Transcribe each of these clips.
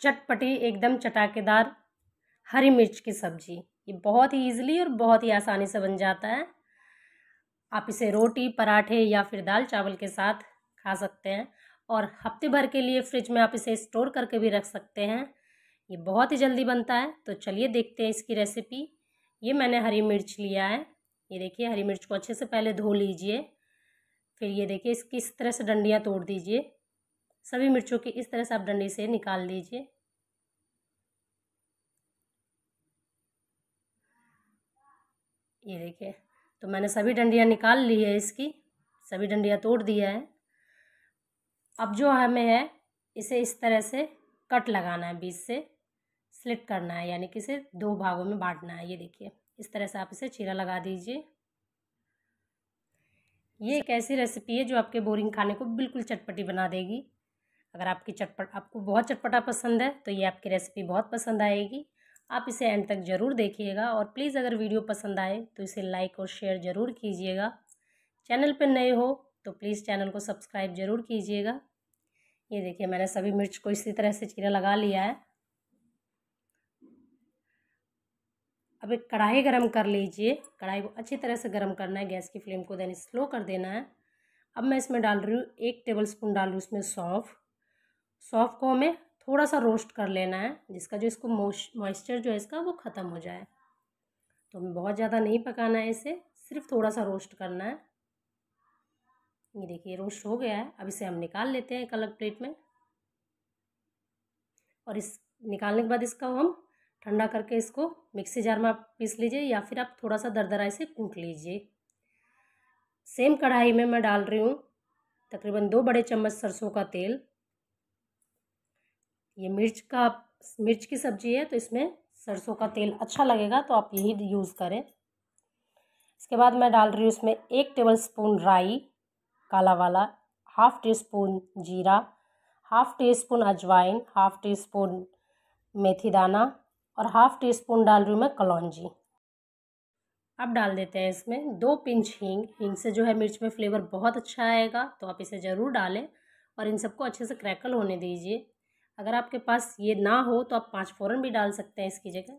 चटपटी एकदम चटाकेदार हरी मिर्च की सब्जी। ये बहुत ही ईजिली और बहुत ही आसानी से बन जाता है। आप इसे रोटी, पराठे या फिर दाल चावल के साथ खा सकते हैं और हफ्ते भर के लिए फ्रिज में आप इसे स्टोर करके भी रख सकते हैं। ये बहुत ही जल्दी बनता है। तो चलिए देखते हैं इसकी रेसिपी। ये मैंने हरी मिर्च लिया है। ये देखिए, हरी मिर्च को अच्छे से पहले धो लीजिए। फिर ये देखिए, इसकी इस तरह से डंडियाँ तोड़ दीजिए। सभी मिर्चों की इस तरह से आप डंडी से निकाल लीजिए। ये देखिए, तो मैंने सभी डंडियाँ निकाल ली है, इसकी सभी डंडियाँ तोड़ दिया है। अब जो हमें है इसे इस तरह से कट लगाना है, बीच से स्लिट करना है, यानी कि इसे 2 भागों में बांटना है। ये देखिए, इस तरह से आप इसे चीरा लगा दीजिए। ये एक ऐसी रेसिपी है जो आपके बोरिंग खाने को बिल्कुल चटपटी बना देगी। अगर आपको बहुत चटपटा पसंद है तो ये आपकी रेसिपी बहुत पसंद आएगी। आप इसे एंड तक ज़रूर देखिएगा और प्लीज़ अगर वीडियो पसंद आए तो इसे लाइक और शेयर ज़रूर कीजिएगा। चैनल पर नए हो तो प्लीज़ चैनल को सब्सक्राइब ज़रूर कीजिएगा। ये देखिए, मैंने सभी मिर्च को इसी तरह से चीरा लगा लिया है। अब एक कढ़ाई गरम कर लीजिए। कढ़ाई को अच्छी तरह से गरम करना है, गैस की फ्लेम को देन स्लो कर देना है। अब मैं इसमें डाल रही हूँ 1 टेबलस्पून डाल रही हूँ इसमें सौंफ। सौंफ को हमें थोड़ा सा रोस्ट कर लेना है, जिसका जो इसको मॉइस्चर जो है इसका वो ख़त्म हो जाए। तो हमें बहुत ज़्यादा नहीं पकाना है, इसे सिर्फ थोड़ा सा रोस्ट करना है। ये देखिए, रोस्ट हो गया है। अब इसे हम निकाल लेते हैं एक अलग प्लेट में। और इस निकालने के बाद इसका हम ठंडा करके इसको मिक्सी जार में आप पीस लीजिए या फिर आप थोड़ा सा दरदरा इसे कूट लीजिए। सेम कढ़ाई में मैं डाल रही हूँ तकरीबन 2 बड़े चम्मच सरसों का तेल। ये मिर्च की सब्ज़ी है तो इसमें सरसों का तेल अच्छा लगेगा, तो आप यही यूज़ करें। इसके बाद मैं डाल रही हूँ इसमें 1 टेबलस्पून राई काला वाला, 1/2 टीस्पून जीरा, 1/2 टीस्पून अजवाइन, 1/2 टीस्पून मेथी दाना और 1/2 टीस्पून डाल रही हूँ मैं कलौंजी। अब डाल देते हैं इसमें 2 पिंच हींग। हींग से जो है मिर्च में फ्लेवर बहुत अच्छा आएगा, तो आप इसे ज़रूर डालें और इन सबको अच्छे से क्रैकल होने दीजिए। अगर आपके पास ये ना हो तो आप 5 फ़ोरन भी डाल सकते हैं इसकी जगह।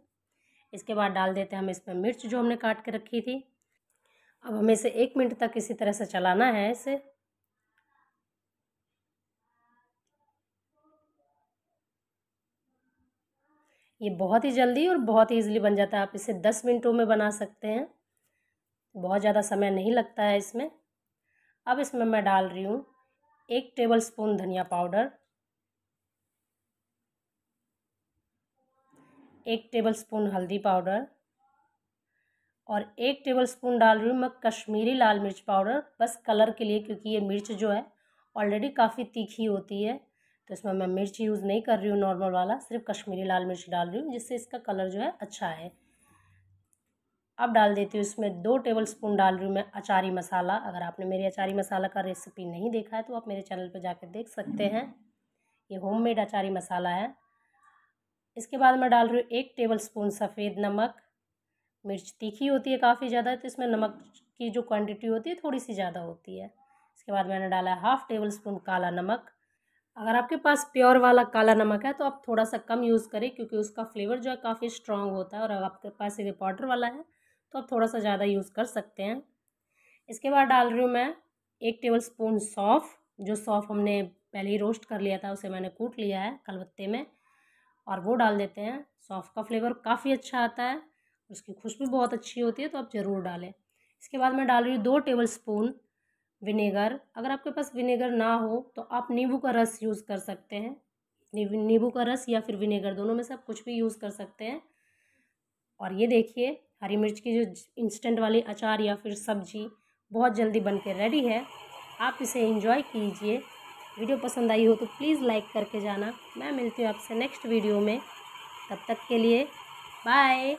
इसके बाद डाल देते हैं हम इसमें मिर्च जो हमने काट के रखी थी। अब हमें इसे 1 मिनट तक इसी तरह से चलाना है इसे। ये बहुत ही जल्दी और बहुत ही ईजिली बन जाता है। आप इसे 10 मिनटों में बना सकते हैं, बहुत ज़्यादा समय नहीं लगता है इसमें। अब इसमें मैं डाल रही हूँ 1 टेबलस्पून धनिया पाउडर, 1 टेबलस्पून हल्दी पाउडर और 1 टेबलस्पून डाल रही हूँ मैं कश्मीरी लाल मिर्च पाउडर, बस कलर के लिए, क्योंकि ये मिर्च जो है ऑलरेडी काफ़ी तीखी होती है। तो इसमें मैं मिर्च यूज़ नहीं कर रही हूँ नॉर्मल वाला, सिर्फ कश्मीरी लाल मिर्च डाल रही हूँ, जिससे इसका कलर जो है अच्छा है। अब डाल देती हूँ इसमें 2 टेबलस्पून डाल रही हूँ मैं अचारी मसाला। अगर आपने मेरी अचारी मसाला का रेसिपी नहीं देखा है तो आप मेरे चैनल पर जाकर देख सकते हैं। ये होममेड अचारी मसाला है। इसके बाद मैं डाल रही हूँ 1 टेबलस्पून सफ़ेद नमक। मिर्च तीखी होती है काफ़ी ज़्यादा, तो इसमें नमक की जो क्वांटिटी होती है थोड़ी सी ज़्यादा होती है। इसके बाद मैंने डाला है 1/2 टेबलस्पून काला नमक। अगर आपके पास प्योर वाला काला नमक है तो आप थोड़ा सा कम यूज़ करें, क्योंकि उसका फ्लेवर जो है काफ़ी स्ट्रॉन्ग होता है। और अगर आपके पास ये पाउडर वाला है तो आप थोड़ा सा ज़्यादा यूज़ कर सकते हैं। इसके बाद डाल रही हूँ मैं 1 टेबलस्पून सौंफ। जो सौंफ हमने पहले ही रोस्ट कर लिया था उसे मैंने कूट लिया है खलबत्ते में, और वो डाल देते हैं। सौंफ का फ्लेवर काफ़ी अच्छा आता है, उसकी खुशबू बहुत अच्छी होती है, तो आप ज़रूर डालें। इसके बाद मैं डाल रही हूँ 2 टेबलस्पून विनेगर। अगर आपके पास विनेगर ना हो तो आप नींबू का रस यूज़ कर सकते हैं। नींबू का रस या फिर विनेगर, दोनों में से आप कुछ भी यूज़ कर सकते हैं। और ये देखिए, हरी मिर्च की जो इंस्टेंट वाली अचार या फिर सब्जी बहुत जल्दी बन के रेडी है। आप इसे एंजॉय कीजिए। वीडियो पसंद आई हो तो प्लीज़ लाइक करके जाना। मैं मिलती हूँ आपसे नेक्स्ट वीडियो में, तब तक के लिए बाय।